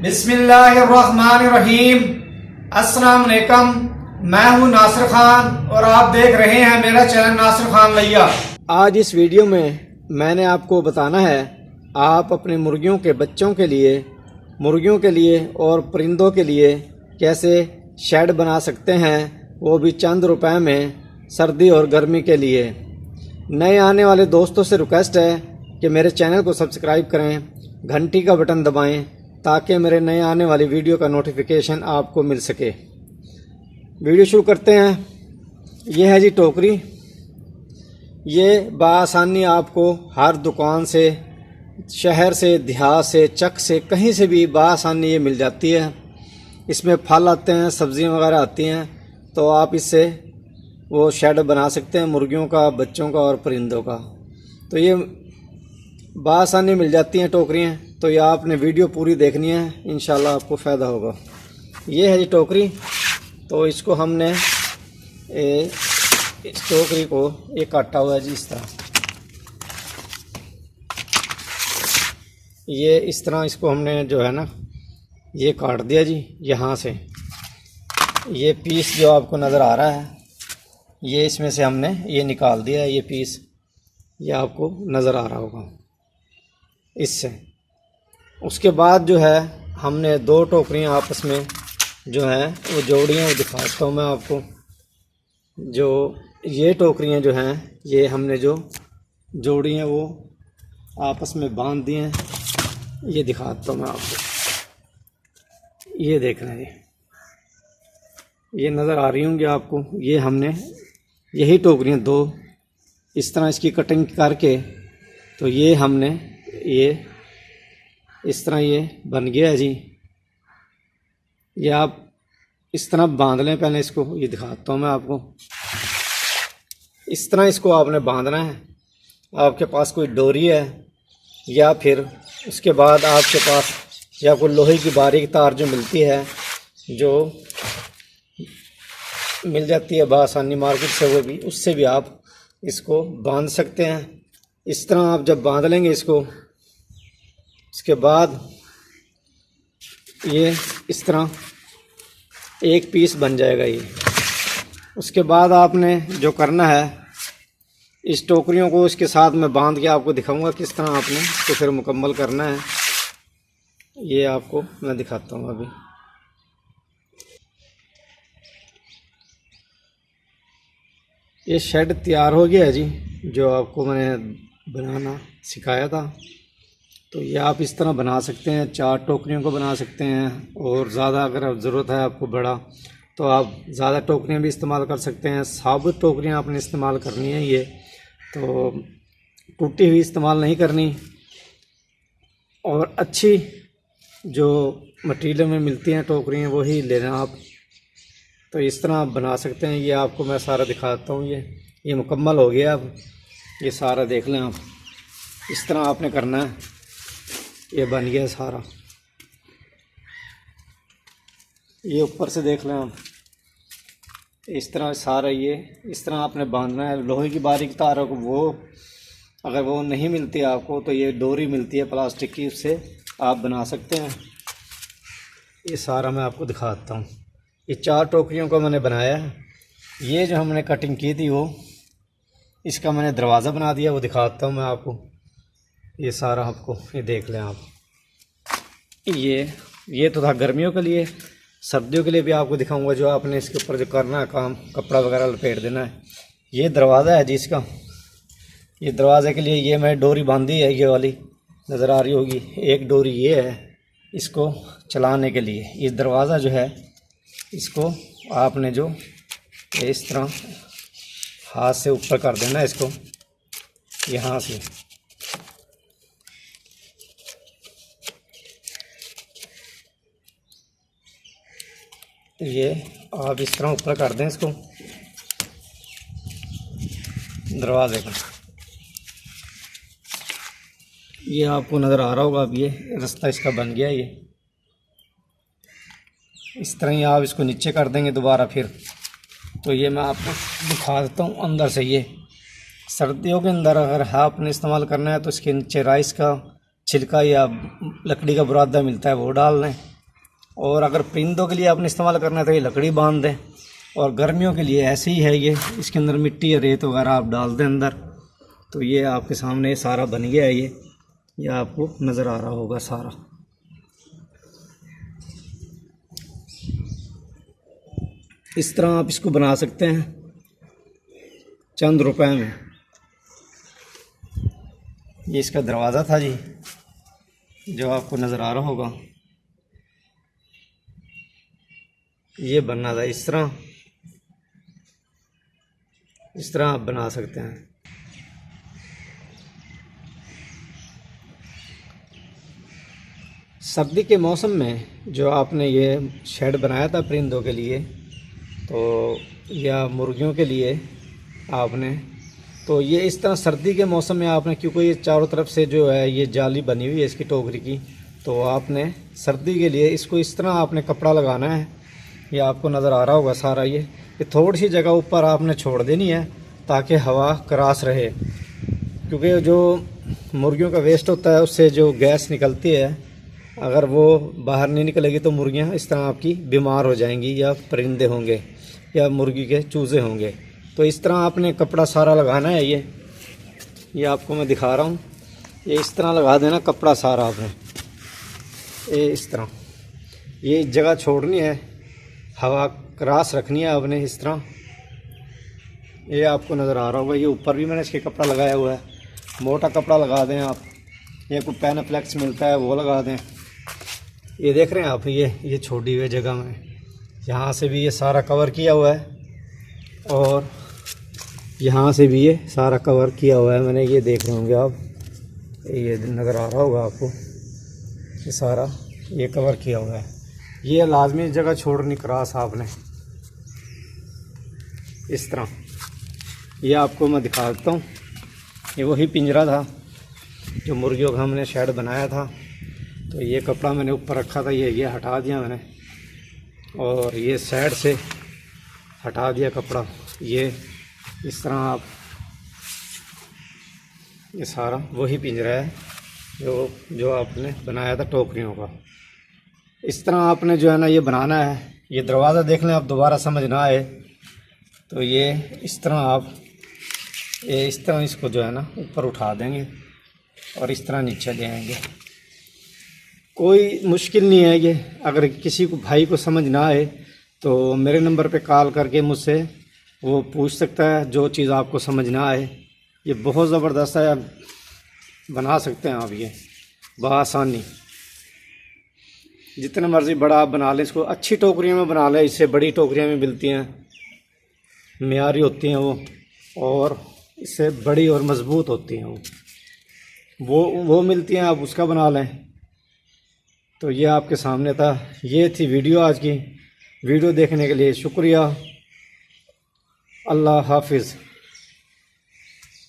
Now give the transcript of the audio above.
बिस्मिल्लाहिर्रहमानिर्रहीम। अस्सलाम वालेकुम। मैं हूं नासिर खान और आप देख रहे हैं मेरा चैनल नासिर खान लैया। आज इस वीडियो में मैंने आपको बताना है आप अपने मुर्गियों के बच्चों के लिए और परिंदों के लिए कैसे शेड बना सकते हैं, वो भी चंद रुपए में, सर्दी और गर्मी के लिए। नए आने वाले दोस्तों से रिक्वेस्ट है कि मेरे चैनल को सब्सक्राइब करें, घंटी का बटन दबाएं ताकि मेरे नए आने वाली वीडियो का नोटिफिकेशन आपको मिल सके। वीडियो शुरू करते हैं। ये है जी टोकरी। ये बआसानी आपको हर दुकान से, शहर से, देहात से, चक से, कहीं से भी बआसानी ये मिल जाती है। इसमें फल आते हैं, सब्जियां वगैरह आती हैं, तो आप इससे वो शेड बना सकते हैं मुर्गियों का, बच्चों का और परिंदों का। तो ये बआसानी मिल जाती हैं टोकरियाँ। तो ये आपने वीडियो पूरी देखनी है, इंशाल्लाह आपको फ़ायदा होगा। ये है जी टोकरी। तो इसको हमने इस टोकरी को ये काटा हुआ है जी इस तरह। ये इस तरह इसको हमने जो है ना ये काट दिया जी। यहाँ से ये पीस जो आपको नज़र आ रहा है, ये इसमें से हमने ये निकाल दिया है। ये पीस ये आपको नज़र आ रहा होगा इससे। उसके बाद जो है हमने दो टोकरियाँ आपस में जो हैं वो जोड़ी हैं, वो दिखाता हूँ मैं आपको। जो ये टोकरियाँ जो हैं ये हमने जो जोड़ी हैं वो आपस में बांध दी हैं। ये दिखाता हूँ मैं आपको। ये देख रहे हैं, ये नज़र आ रही होंगी आपको। ये हमने यही टोकरियाँ दो इस तरह इसकी कटिंग करके, तो ये हमने ये इस तरह ये बन गया है जी। ये आप इस तरह बांध लें पहले इसको। ये दिखाता हूँ मैं आपको। इस तरह इसको आपने बांधना है। आपके पास कोई डोरी है या फिर उसके बाद आपके पास या कोई लोहे की बारीक तार जो मिलती है, जो मिल जाती है बआसानी मार्केट से, वो भी उससे भी आप इसको बांध सकते हैं। इस तरह आप जब बांध लेंगे इसको, इसके बाद ये इस तरह एक पीस बन जाएगा ये। उसके बाद आपने जो करना है, इस टोकरियों को इसके साथ में बांध के आपको दिखाऊंगा किस तरह आपने इसको फिर मुकम्मल करना है। ये आपको मैं दिखाता हूँ अभी। ये शेड तैयार हो गया है जी, जो आपको मैंने बनाना सिखाया था। तो ये आप इस तरह बना सकते हैं, 4 टोकरियों को बना सकते हैं। और ज़्यादा अगर ज़रूरत है आपको बड़ा, तो आप ज़्यादा टोकरियाँ भी इस्तेमाल कर सकते हैं। साबुत टोकरियाँ आपने इस्तेमाल करनी है। ये तो टूटी हुई इस्तेमाल नहीं करनी। और अच्छी जो मटीरियल में मिलती हैं टोकरियाँ वही लेना आप। तो इस तरह आप बना सकते हैं। ये आपको मैं सारा दिखाता हूँ। ये मुकम्मल हो गया। अब ये सारा देख लें आप। इस तरह आपने करना है। ये बन गया सारा। ये ऊपर से देख लें आप। इस तरह सारा ये इस तरह आपने बांधना है। लोहे की बारीक तार को वो अगर वो नहीं मिलती आपको, तो ये डोरी मिलती है प्लास्टिक की, उससे आप बना सकते हैं। ये सारा मैं आपको दिखाता हूँ। ये 4 टोकरियों को मैंने बनाया है। ये जो हमने कटिंग की थी वो, इसका मैंने दरवाज़ा बना दिया, वो दिखाता हूँ मैं आपको। ये सारा आपको ये देख लें आप। ये तो था गर्मियों के लिए। सर्दियों के लिए भी आपको दिखाऊंगा, जो आपने इसके ऊपर जो करना है काम, कपड़ा वगैरह लपेट देना है। ये दरवाज़ा है जी इसका। ये दरवाज़े के लिए ये मैं डोरी बांधी है, ये वाली नज़र आ रही होगी। एक डोरी ये है इसको चलाने के लिए। ये दरवाज़ा जो है इसको आपने जो इस तरह हाथ से ऊपर कर देना है इसको, यहाँ से। ये आप इस तरह ऊपर कर दें इसको दरवाजे का। ये आपको नज़र आ रहा होगा। अब ये रास्ता इसका बन गया। ये इस तरह ही आप इसको नीचे कर देंगे दोबारा फिर। तो ये मैं आपको दिखा देता हूँ अंदर से। ये सर्दियों के अंदर अगर आपने इस्तेमाल करना है तो इसके नीचे राइस का छिलका या लकड़ी का बुरादा मिलता है, वो डाल लें। और अगर परिंदों के लिए आपने इस्तेमाल करना है तो ये लकड़ी बांध दें, और गर्मियों के लिए ऐसे ही है ये, इसके अंदर मिट्टी या रेत वगैरह आप डाल दें अंदर। तो ये आपके सामने सारा बन गया है, ये आपको नज़र आ रहा होगा सारा। इस तरह आप इसको बना सकते हैं चंद रुपए में। ये इसका दरवाज़ा था जी, जो आपको नज़र आ रहा होगा। ये बनना था इस तरह आप बना सकते हैं। सर्दी के मौसम में जो आपने ये शेड बनाया था परिंदों के लिए, तो या मुर्गियों के लिए आपने, तो ये इस तरह सर्दी के मौसम में आपने, क्योंकि ये चारों तरफ से जो है ये जाली बनी हुई है इसकी टोकरी की, तो आपने सर्दी के लिए इसको इस तरह आपने कपड़ा लगाना है। ये आपको नज़र आ रहा होगा सारा। ये थोड़ी सी जगह ऊपर आपने छोड़ देनी है ताकि हवा क्रॉस रहे, क्योंकि जो मुर्गियों का वेस्ट होता है उससे जो गैस निकलती है, अगर वो बाहर नहीं निकलेगी तो मुर्गियाँ इस तरह आपकी बीमार हो जाएंगी, या परिंदे होंगे या मुर्गी के चूज़े होंगे। तो इस तरह आपने कपड़ा सारा लगाना है। ये आपको मैं दिखा रहा हूँ, ये इस तरह लगा देना कपड़ा सारा आपने, ये इस तरह, ये जगह छोड़नी है, हवा क्रॉस रखनी है आपने इस तरह। ये आपको नज़र आ रहा होगा, ये ऊपर भी मैंने इसके कपड़ा लगाया हुआ है। मोटा कपड़ा लगा दें आप, ये कोई पैनाफ्लेक्स मिलता है वो लगा दें। ये देख रहे हैं आप, ये छोड़ी हुई जगह में यहाँ से भी ये सारा कवर किया हुआ है, और यहाँ से भी ये सारा कवर किया हुआ है मैंने। ये देख रहे होंगे आप, ये नज़र आ रहा होगा आपको, ये सारा ये कवर किया हुआ है। ये लाजमी जगह छोड़नी क्रॉस आपने इस तरह। ये आपको मैं दिखा देता हूँ, ये वही पिंजरा था जो मुर्गियों का हमने शेड बनाया था। तो ये कपड़ा मैंने ऊपर रखा था, ये हटा दिया मैंने, और ये साइड से हटा दिया कपड़ा। ये इस तरह आप, ये सारा वही पिंजरा है जो आपने बनाया था टोकरियों का। इस तरह आपने जो है ना ये बनाना है। ये दरवाज़ा देख लें आप, दोबारा समझ ना आए तो ये इस तरह आप, ये इस तरह इसको जो है ना ऊपर उठा देंगे और इस तरह नीचे ले आएंगे। कोई मुश्किल नहीं है ये। अगर किसी को भाई को समझ ना आए तो मेरे नंबर पे कॉल करके मुझसे वो पूछ सकता है, जो चीज़ आपको समझ ना आए। ये बहुत ज़बरदस्त है, बना सकते हैं आप ये बआसानी। जितने मर्ज़ी बड़ा आप बना लें इसको, अच्छी टोकरियों में बना लें, इससे बड़ी टोकरियाँ में मिलती हैं, मियारी होती हैं और इससे बड़ी और मज़बूत होती हैं वो मिलती हैं, आप उसका बना लें। तो ये आपके सामने था। ये थी वीडियो आज की। वीडियो देखने के लिए शुक्रिया। अल्लाह हाफिज़।